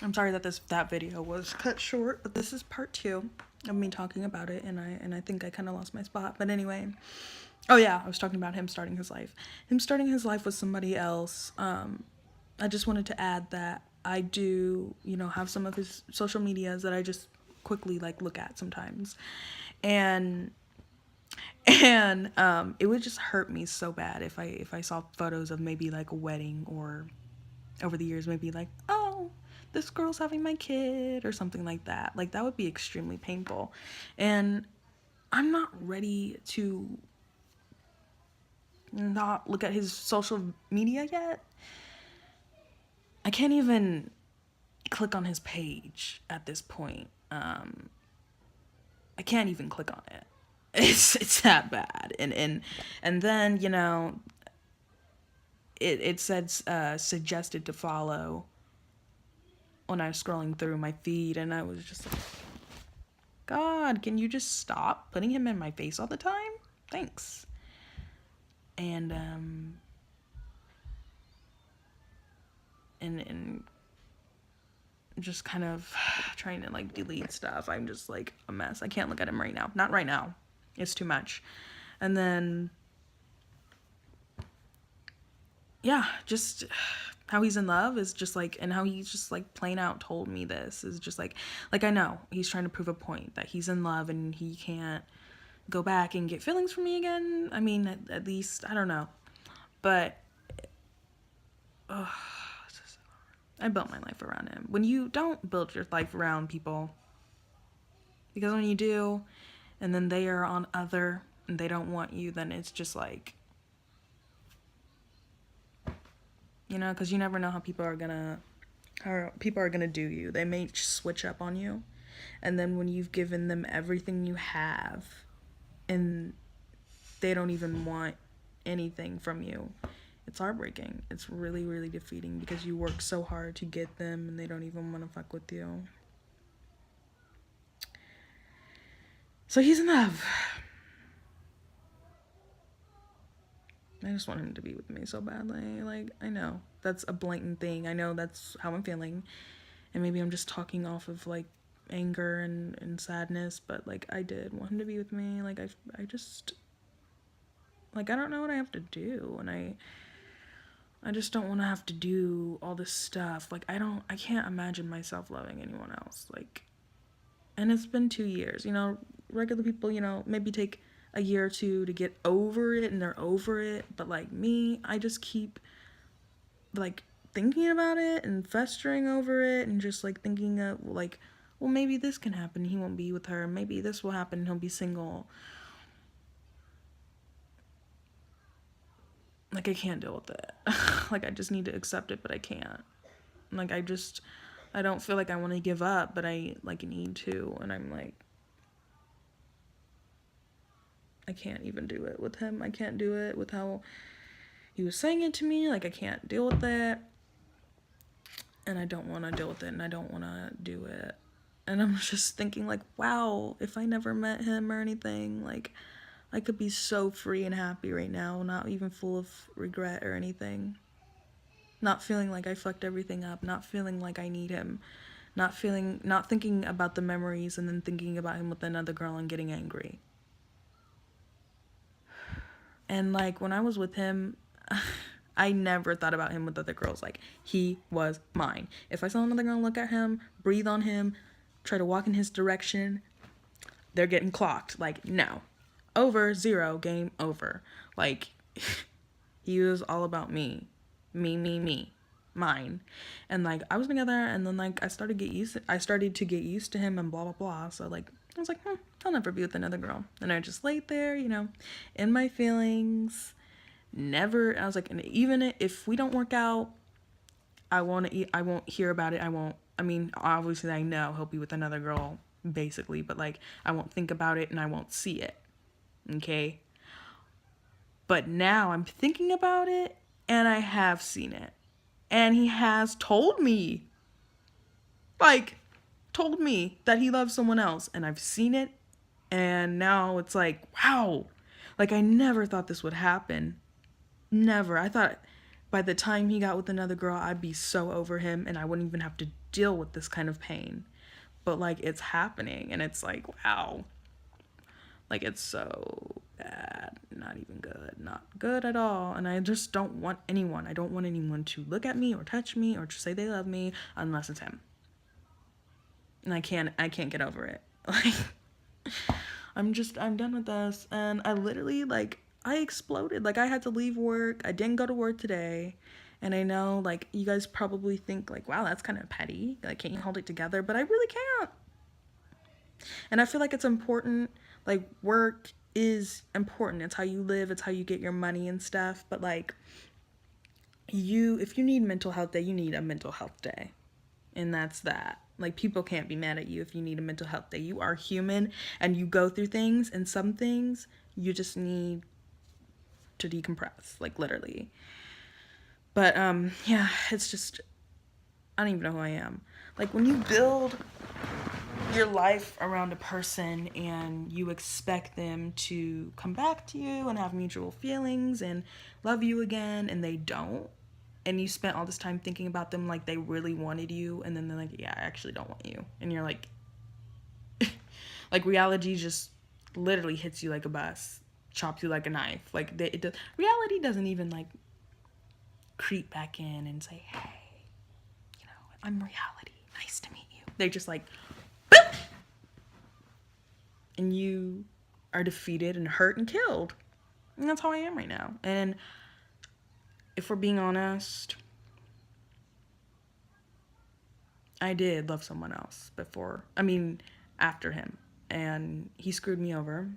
I'm sorry that that video was cut short, but this is part 2 of me talking about it, and I think I kind of lost my spot. But anyway, oh yeah, I was talking about him starting his life. Him starting his life with somebody else. I just wanted to add that I do, have some of his social medias that I just quickly like look at sometimes, and it would just hurt me so bad if I saw photos of maybe like a wedding, or over the years maybe like, oh, this girl's having my kid or something like that. Like that would be extremely painful, and I'm not ready to not look at his social media yet. I can't even click on his page at this point. I can't even click on it. It's that bad. And then it said suggested to follow when I was scrolling through my feed, and I was just like, God, can you just stop putting him in my face all the time? Thanks. And and just kind of trying to like delete stuff. I'm just like a mess. I can't look at him right now. Not right now. It's too much. And then yeah, just how he's in love is just like, and how he's just like plain out told me this is just like I know he's trying to prove a point that he's in love and he can't go back and get feelings for me again. I mean, at least I don't know, but I built my life around him. When you don't build your life around people, because when you do, and then they are on other and they don't want you, then it's just like, because you never know how people are gonna do you. They may switch up on you, and then when you've given them everything you have and they don't even want anything from you, it's heartbreaking. It's really, really defeating because you work so hard to get them and they don't even want to fuck with you. So he's in love. I just want him to be with me so badly. Like, I know that's a blatant thing. I know that's how I'm feeling. And maybe I'm just talking off of like anger and sadness, but like I did want him to be with me. Like I just, like, I don't know what I have to do, and I just don't want to have to do all this stuff. Like I can't imagine myself loving anyone else. Like, and it's been 2 years. Regular people, maybe take a year or two to get over it, and they're over it. But like me, I just keep like thinking about it and festering over it, and just like thinking of like, well, maybe this can happen. He won't be with her. Maybe this will happen. He'll be single. Like I can't deal with it. Like I just need to accept it, but I can't. Like I don't feel like I want to give up, but I like need to, and I'm like, I can't even do it with him. I can't do it with how he was saying it to me. Like I can't deal with that, and I don't want to deal with it, and I don't want to do it. And I'm just thinking like, wow, if I never met him or anything, like I could be so free and happy right now, not even full of regret or anything. Not feeling like I fucked everything up, not feeling like I need him, not thinking about the memories and then thinking about him with another girl and getting angry. And like when I was with him, I never thought about him with other girls. Like he was mine. If I saw another girl look at him, breathe on him, try to walk in his direction, they're getting clocked. Like no. Over, zero, game over. Like he was all about me. Me, mine. And like I was together, and then like I started to get used to him and blah blah blah. So like I was like, I'll never be with another girl. And I just laid there, in my feelings. Never. I was like, and even if we don't work out, I won't hear about it. I mean, obviously I know he'll be with another girl, basically, but like I won't think about it and I won't see it. Okay? But now I'm thinking about it, and I have seen it. And he has told me, told me that he loves someone else. And I've seen it. And now it's like, wow. Like, I never thought this would happen. Never. I thought by the time he got with another girl, I'd be so over him and I wouldn't even have to deal with this kind of pain. But like, it's happening and it's like, wow. Like, it's so bad. Not even good. Not good at all. And I just don't want anyone. I don't want anyone to look at me or touch me or to say they love me unless it's him. And I can't get over it. Like, I'm done with this. And I literally, like, I exploded. Like, I had to leave work. I didn't go to work today. And I know, like, you guys probably think, like, wow, that's kind of petty. Like, can't you hold it together? But I really can't. And I feel like it's important. Like, work is important. It's how you live. It's how you get your money and stuff. But, like, if you need mental health day, you need a mental health day. And that's that. Like, people can't be mad at you if you need a mental health day. You are human and you go through things, and some things you just need to decompress, like, literally. But yeah, it's just, I don't even know who I am. Like, when you build your life around a person and you expect them to come back to you and have mutual feelings and love you again, and they don't, and you spent all this time thinking about them like they really wanted you, and then they're like, yeah, I actually don't want you. And you're like, like, reality just literally hits you like a bus, chops you like a knife. Like, reality doesn't even, like, creep back in and say, hey, you know, I'm reality. Nice to meet you. They're just like, boop! And you are defeated and hurt and killed. And that's how I am right now. And if we're being honest, I did love someone else after him. And he screwed me over.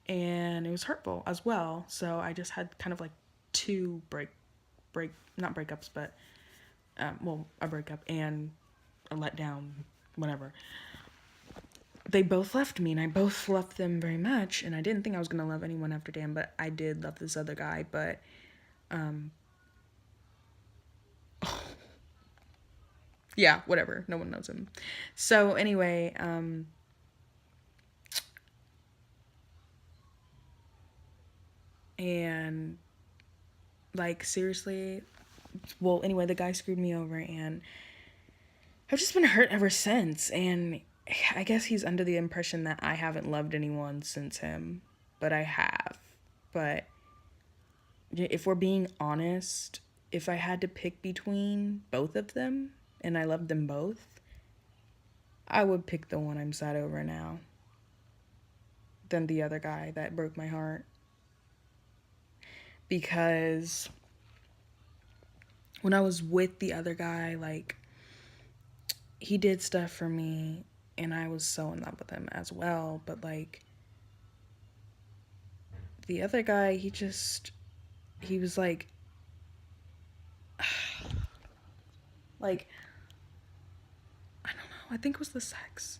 And it was hurtful as well. So I just had kind of like two not breakups, but, a breakup and a letdown, whatever. They both left me, and I both loved them very much, and I didn't think I was going to love anyone after Dan, but I did love this other guy, but, yeah, whatever, no one knows him. So, anyway, and, like, seriously, well, anyway, the guy screwed me over, and I've just been hurt ever since, and I guess he's under the impression that I haven't loved anyone since him, but I have. But if we're being honest, if I had to pick between both of them, and I loved them both, I would pick the one I'm sad over now than the other guy that broke my heart. Because when I was with the other guy, like, he did stuff for me, and I was so in love with him as well, but, like, the other guy, he was like, like, I don't know, I think it was the sex,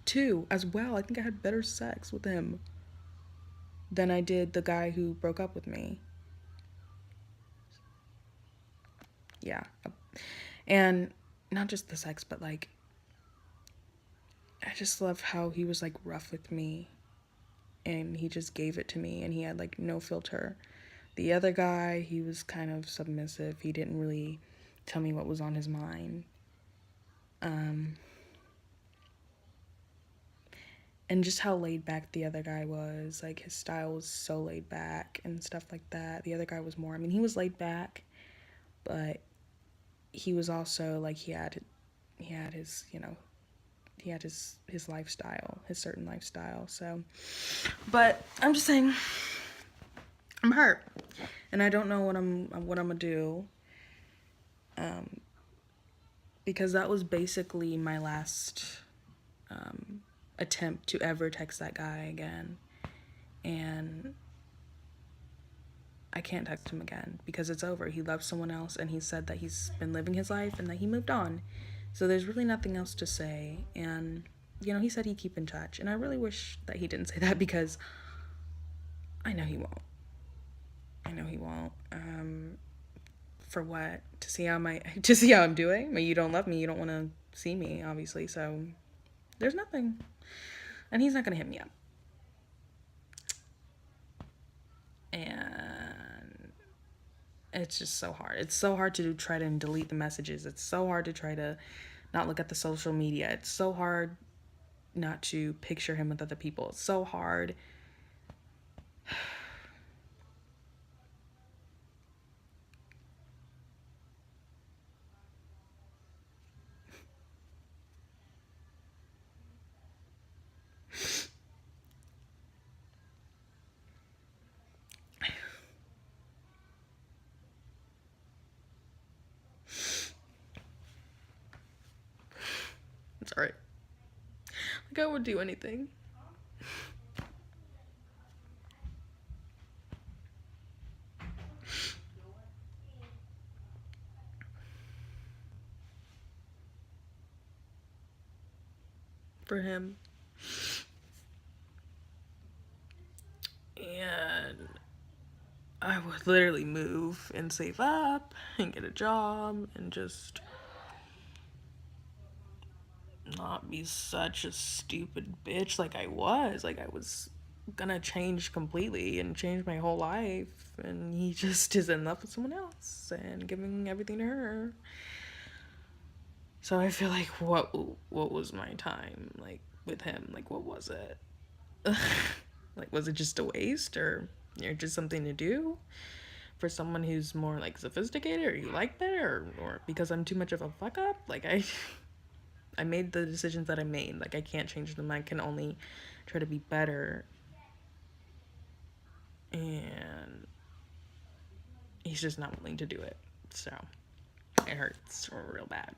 too, as well. I think I had better sex with him than I did the guy who broke up with me. Yeah. And not just the sex, but, like, I just love how he was, like, rough with me, and he just gave it to me, and he had, like, no filter. The other guy, he was kind of submissive. He didn't really tell me what was on his mind. And just how laid back the other guy was. Like, his style was so laid back and stuff like that. The other guy was more, he was laid back, but he was also, like, he had his, you know, he had his lifestyle, his certain lifestyle. So, but I'm just saying, I'm hurt, and I don't know what I'm gonna do, because that was basically my last attempt to ever text that guy again, and I can't text him again because it's over. He loved someone else, and he said that he's been living his life and that he moved on. So there's really nothing else to say. And, you know, he said he'd keep in touch, and I really wish that he didn't say that, because I know he won't. For what? To see how I'm doing? I mean, you don't love me. You don't want to see me, obviously. So there's nothing. And he's not going to hit me up. it's just so hard. It's so hard to try to delete the messages. It's so hard to try to not look at the social media. It's so hard not to picture him with other people. It's so hard. It's alright. Like, I would do anything. For him. And I would literally move and save up and get a job and just not be such a stupid bitch like I was. Like, I was gonna change completely and change my whole life, and he just is in love with someone else and giving everything to her. So I feel like what was my time like with him? Like, what was it? Like, was it just a waste, or just something to do for someone who's more like sophisticated, or you like that, or because I'm too much of a fuck up? Like, I made the decisions that I made. Like, I can't change them. I can only try to be better. And he's just not willing to do it. So it hurts real bad.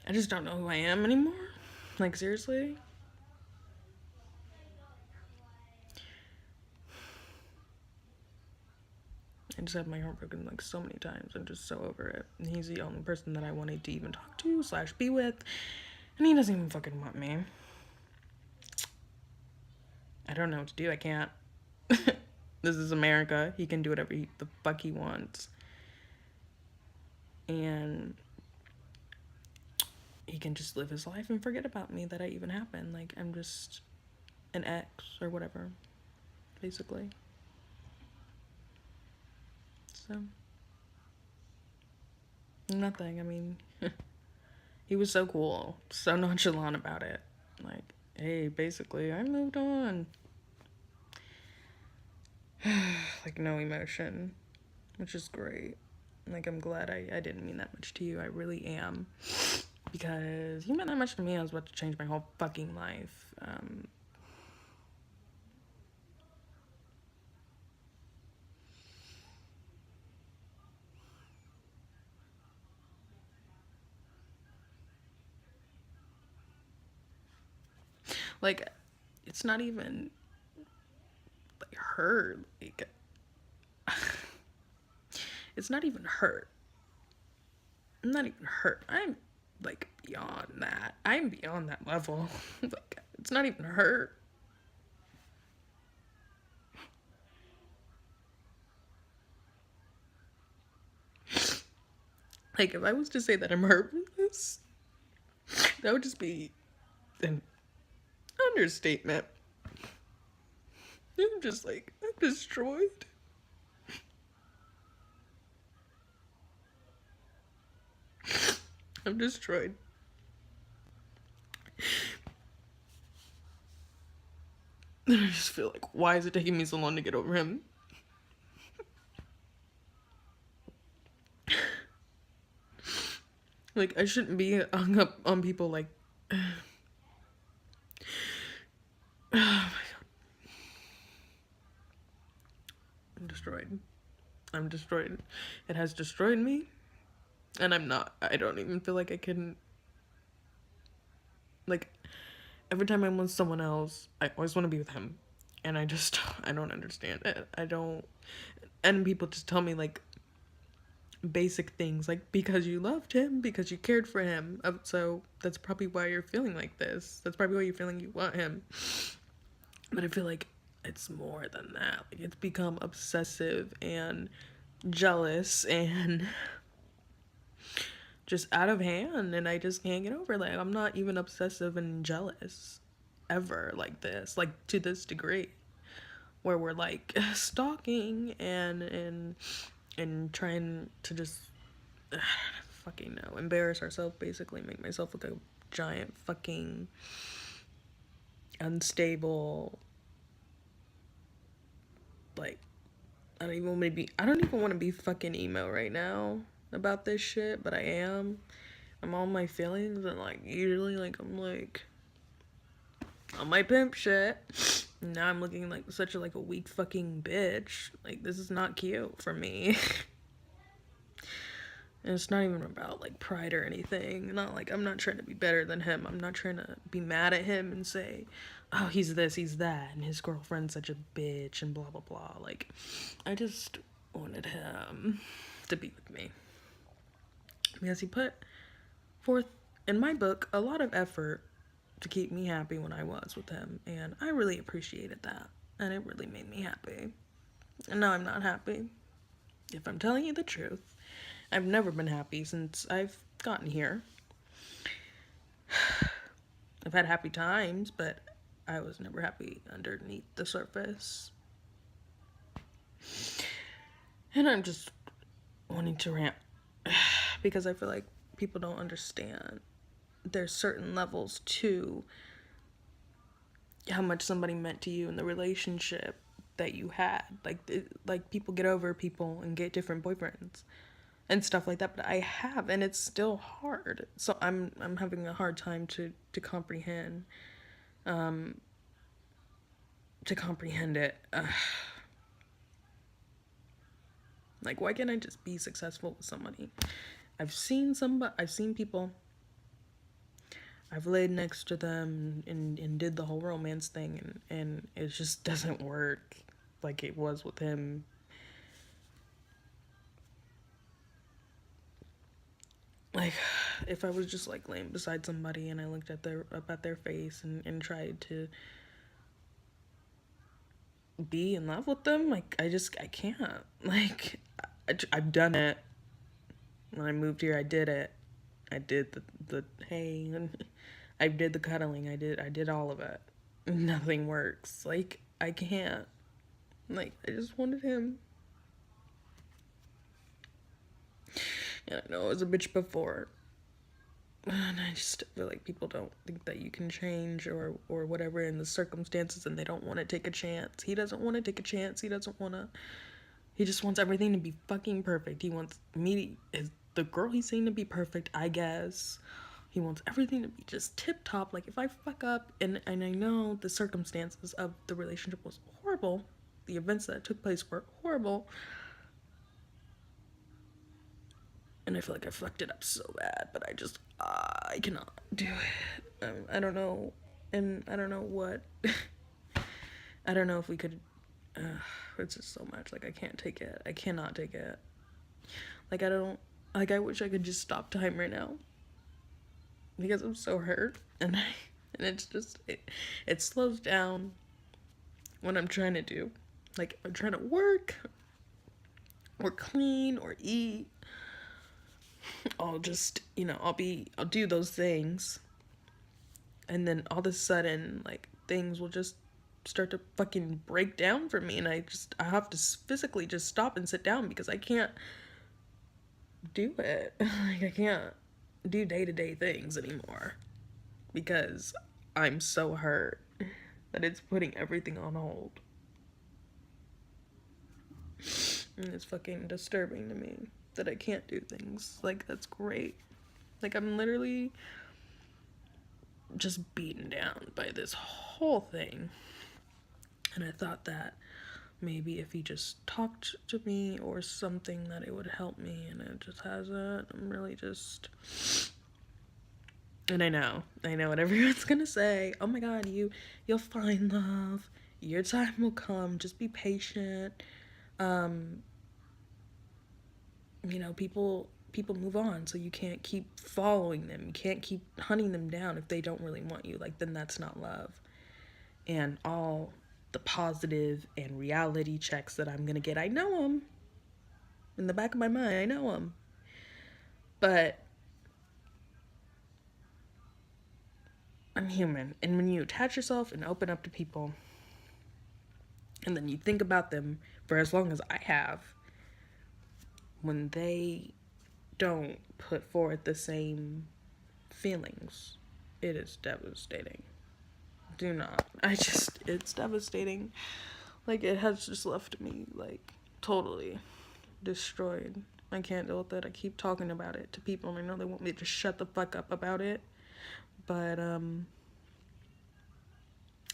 I just don't know who I am anymore. Like, seriously. I just had my heart broken like so many times. I'm just so over it. And he's the only person that I wanted to even talk to / be with. And he doesn't even fucking want me. I don't know what to do. I can't. This is America. He can do whatever the fuck he wants. And he can just live his life and forget about me that I even happened. Like, I'm just an ex or whatever, basically. So, nothing. I mean, he was so cool, so nonchalant about it. Like, hey, basically, I moved on. Like, no emotion, which is great. Like, I'm glad I didn't mean that much to you. I really am. Because you meant that much to me. I was about to change my whole fucking life. Like, it's not even like hurt. Like, it's not even hurt. I'm not even hurt. I'm like beyond that. I'm beyond that level. Like, it's not even hurt. Like, if I was to say that I'm hurtless, that would just be an understatement. I'm just like, I'm destroyed. I'm destroyed. And I just feel like, why is it taking me so long to get over him? Like, I shouldn't be hung up on people like... Oh my god. I'm destroyed. I'm destroyed. It has destroyed me. And I don't even feel like I can... Like, every time I'm with someone else, I always want to be with him. And I don't understand it. I don't... And people just tell me, like, basic things, like, because you loved him, because you cared for him. So that's probably why you're feeling like this. That's probably why you're feeling you want him. But I feel like it's more than that. Like, it's become obsessive and jealous and just out of hand, and I just can't get over it. Like, I'm not even obsessive and jealous ever like this, like to this degree. where we're like stalking and trying to just fucking no, embarrass ourselves, basically make myself look like a giant fucking unstable, like, I don't even want to be fucking emo right now about this shit, but I am. I'm all my feelings, and like usually like I'm like on my pimp shit. Now I'm looking like such a like a weak fucking bitch. Like, this is not cute for me. And it's not even about like pride or anything. Not like, I'm not trying to be better than him. I'm not trying to be mad at him and say, oh, he's this, he's that, and his girlfriend's such a bitch and blah blah blah. Like, I just wanted him to be with me, because he put forth, in my book, a lot of effort to keep me happy when I was with him, and I really appreciated that, and it really made me happy. And now I'm not happy. If I'm telling you the truth, I've never been happy since I've gotten here. I've had happy times, but I was never happy underneath the surface. And I'm just wanting to rant because I feel like people don't understand. There's certain levels to how much somebody meant to you in the relationship that you had. Like people get over people and get different boyfriends and stuff like that, but I have, and it's still hard. So I'm having a hard time to comprehend it. Like, why can't I just be successful with somebody? I've seen people, I've laid next to them and did the whole romance thing, and it just doesn't work like it was with him. Like, if I was just like laying beside somebody and I looked at their face and tried to be in love with them, like, I can't. Like, I've done it. When I moved here, I did it. I did the hey, I did the cuddling. I did all of it. Nothing works. Like, I can't. Like, I just wanted him. And I know I was a bitch before. And I just feel like people don't think that you can change or whatever in the circumstances, and they don't want to take a chance. He doesn't want to take a chance. He just wants everything to be fucking perfect. He wants the girl he's seeing to be perfect, I guess. He wants everything to be just tip-top. Like, if I fuck up, and I know the circumstances of the relationship was horrible, the events that took place were horrible, and I feel like I fucked it up so bad, but I cannot do it. I don't know, and I don't know what, I don't know if we could, it's just so much, like, I can't take it. I cannot take it. Like, I wish I could just stop time right now, because I'm so hurt, and it's just, it slows down what I'm trying to do. Like, I'm trying to work, or clean, or eat. I'll just, I'll do those things, and then all of a sudden, like, things will just start to fucking break down for me, and I have to physically just stop and sit down, because I can't do it. Like, I can't do day-to-day things anymore, because I'm so hurt that it's putting everything on hold. And it's fucking disturbing to me that I can't do things. Like, that's great. Like, I'm literally just beaten down by this whole thing. And I thought that maybe if he just talked to me or something, that it would help me, and it just hasn't. I'm really just... And I know what everyone's gonna say. Oh my god, you'll find love. Your time will come. Just be patient. People move on, so you can't keep following them. You can't keep hunting them down if they don't really want you. Like, then that's not love. And all the positive and reality checks that I'm gonna get, I know them. In the back of my mind, I know them. But I'm human. And when you attach yourself and open up to people, And then you think about them for as long as I have, when they don't put forth the same feelings, it is devastating. Do not. It's devastating. Like, it has just left me, like, totally destroyed. I can't deal with it. I keep talking about it to people, and I know they want me to shut the fuck up about it. But,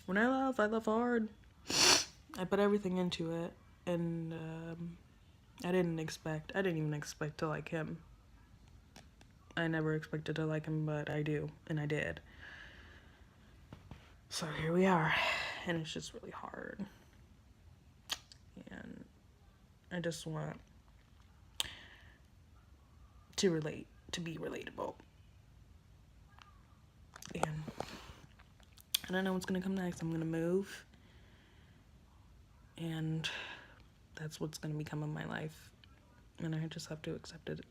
when I love hard. I put everything into it, and, I didn't even expect to like him. I never expected to like him, but I do, and I did. So here we are, and it's just really hard. And I just want to relate, to be relatable. And I don't know what's gonna come next. I'm gonna move, and that's what's gonna become of my life, and I just have to accept it